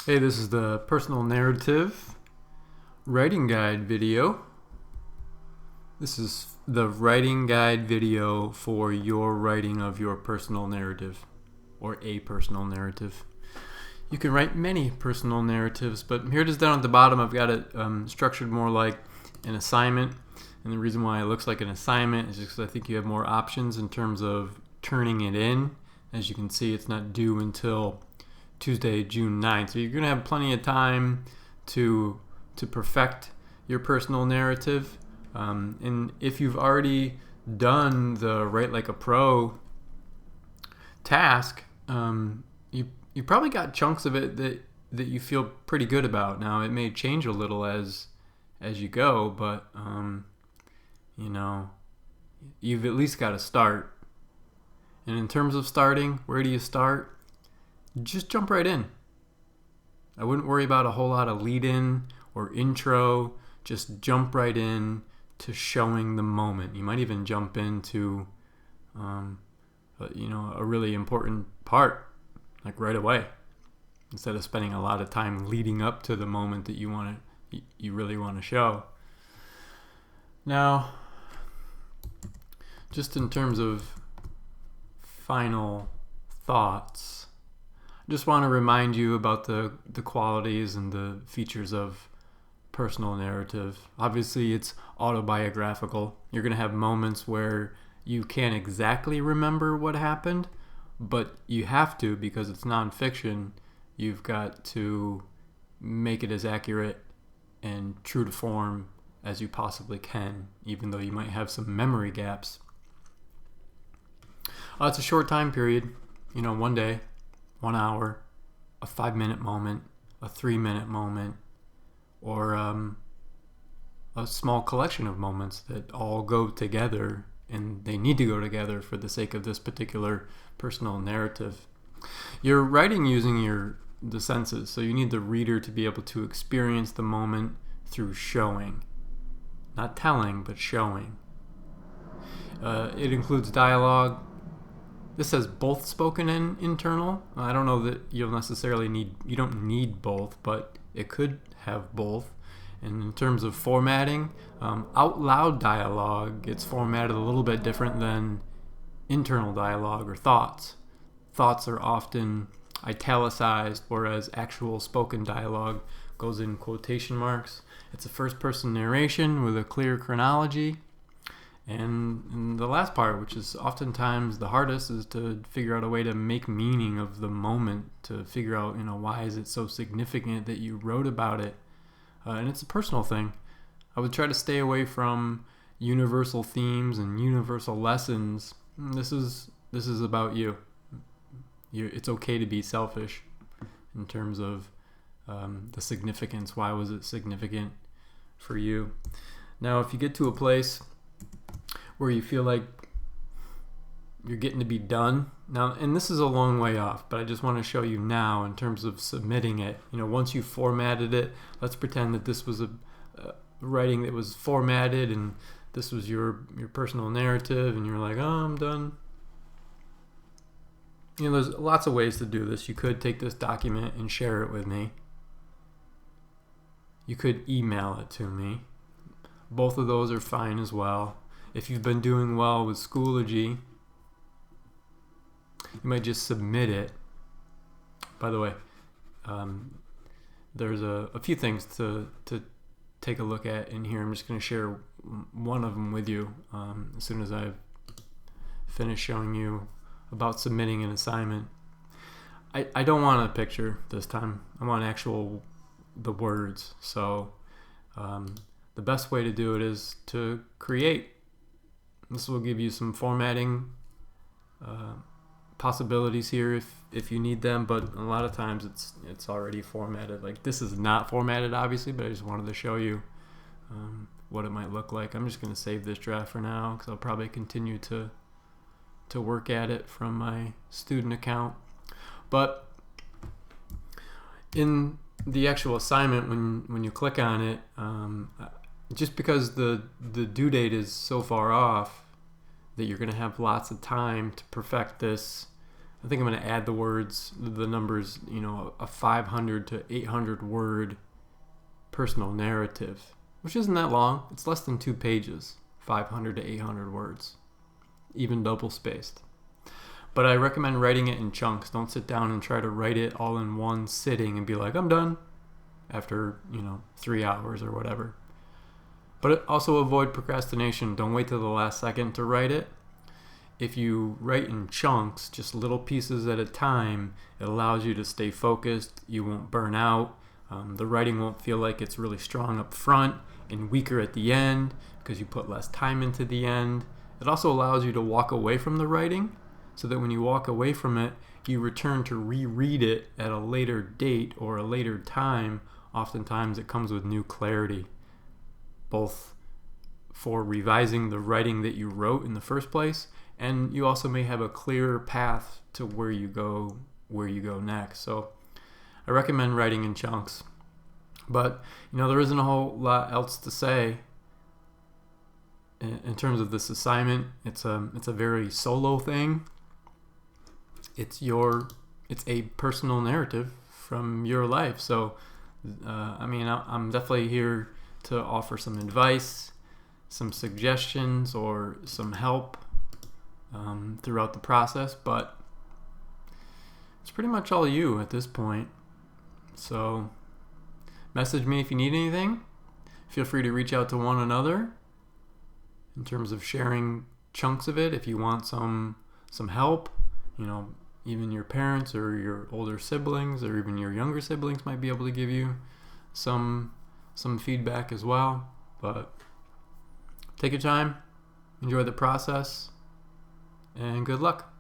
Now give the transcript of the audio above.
Hey, this is the personal narrative writing guide video. This is the writing guide video for your writing of your personal narrative or a personal narrative. You can write many personal narratives, but here it is down at the bottom. I've got it structured more like an assignment. And the reason why it looks like an assignment is just because I think you have more options in terms of turning it in. As you can see, it's not due until Tuesday, June 9th. So you're going to have plenty of time to perfect your personal narrative. And if you've already done the Write Like a Pro task, you probably got chunks of it that you feel pretty good about. Now, it may change a little as you go, but you've at least got to start. And in terms of starting, where do you start? Just jump right in. I wouldn't worry about a whole lot of lead-in or intro. Just jump right in to showing the moment. You might even jump into, a really important part, like right away, instead of spending a lot of time leading up to the moment that you really want to show. Now, just in terms of final thoughts, I just want to remind you about the qualities and the features of personal narrative. Obviously, it's autobiographical. You're going to have moments where you can't exactly remember what happened, but you have to because it's nonfiction. You've got to make it as accurate and true to form as you possibly can, even though you might have some memory gaps. It's a short time period, 1 day, 1 hour, a 5-minute moment, a 3-minute moment, or a small collection of moments that all go together, and they need to go together for the sake of this particular personal narrative. You're writing using the senses, so you need the reader to be able to experience the moment through showing. Not telling, but showing. It includes dialogue. This says both spoken and internal. I don't know that you don't need both, but it could have both. And in terms of formatting, out loud dialogue gets formatted a little bit different than internal dialogue or thoughts. Thoughts are often italicized, whereas actual spoken dialogue goes in quotation marks. It's a first-person narration with a clear chronology. And the last part, which is oftentimes the hardest, is to figure out a way to make meaning of the moment, to figure out, why is it so significant that you wrote about it. And it's a personal thing. I would try to stay away from universal themes and universal lessons. This is about you. It's okay to be selfish in terms of the significance. Why was it significant for you? Now, if you get to a place where you feel like you're getting to be done now, and this is a long way off, but I just want to show you now in terms of submitting it. Once you formatted it, let's pretend that this was a writing that was formatted and this was your personal narrative, and you're like, oh, I'm done. There's lots of ways to do this. You could take this document and share it with me. You could email it to me. Both of those are fine as well. If you've been doing well with Schoology, you might just submit it. By the way, there's a few things to take a look at in here. I'm just going to share one of them with you as soon as I've finished showing you about submitting an assignment. I don't want a picture this time. I want the words. So the best way to do it is to create. This will give you some formatting possibilities here if you need them, but a lot of times it's already formatted. Like, this is not formatted, obviously, but I just wanted to show you what it might look like. I'm just going to save this draft for now because I'll probably continue to work at it from my student account. But in the actual assignment, when you click on it, just because the due date is so far off that you're going to have lots of time to perfect this I think I'm going to add the numbers, a 500 to 800 word personal narrative, which isn't that long. It's less than 2 pages, 500 to 800 words, even double spaced. But I recommend writing it in chunks. Don't sit down and try to write it all in one sitting and be like, I'm done after, 3 hours or whatever. But also avoid procrastination. Don't wait till the last second to write it. If you write in chunks, just little pieces at a time, it allows you to stay focused. You won't burn out. The writing won't feel like it's really strong up front and weaker at the end because you put less time into the end. It also allows you to walk away from the writing so that when you walk away from it, you return to reread it at a later date or a later time. Oftentimes it comes with new clarity, both for revising the writing that you wrote in the first place, and you also may have a clearer path to where you go next. So I recommend writing in chunks. But there isn't a whole lot else to say in terms of this assignment. It's a very solo thing. It's a personal narrative from your life. So I'm definitely here to offer some advice, some suggestions, or some help throughout the process, but it's pretty much all you at this point. So message me if you need anything. Feel free to reach out to one another in terms of sharing chunks of it. If you want some help, even your parents or your older siblings or even your younger siblings might be able to give you some feedback as well. But take your time, enjoy the process, and good luck.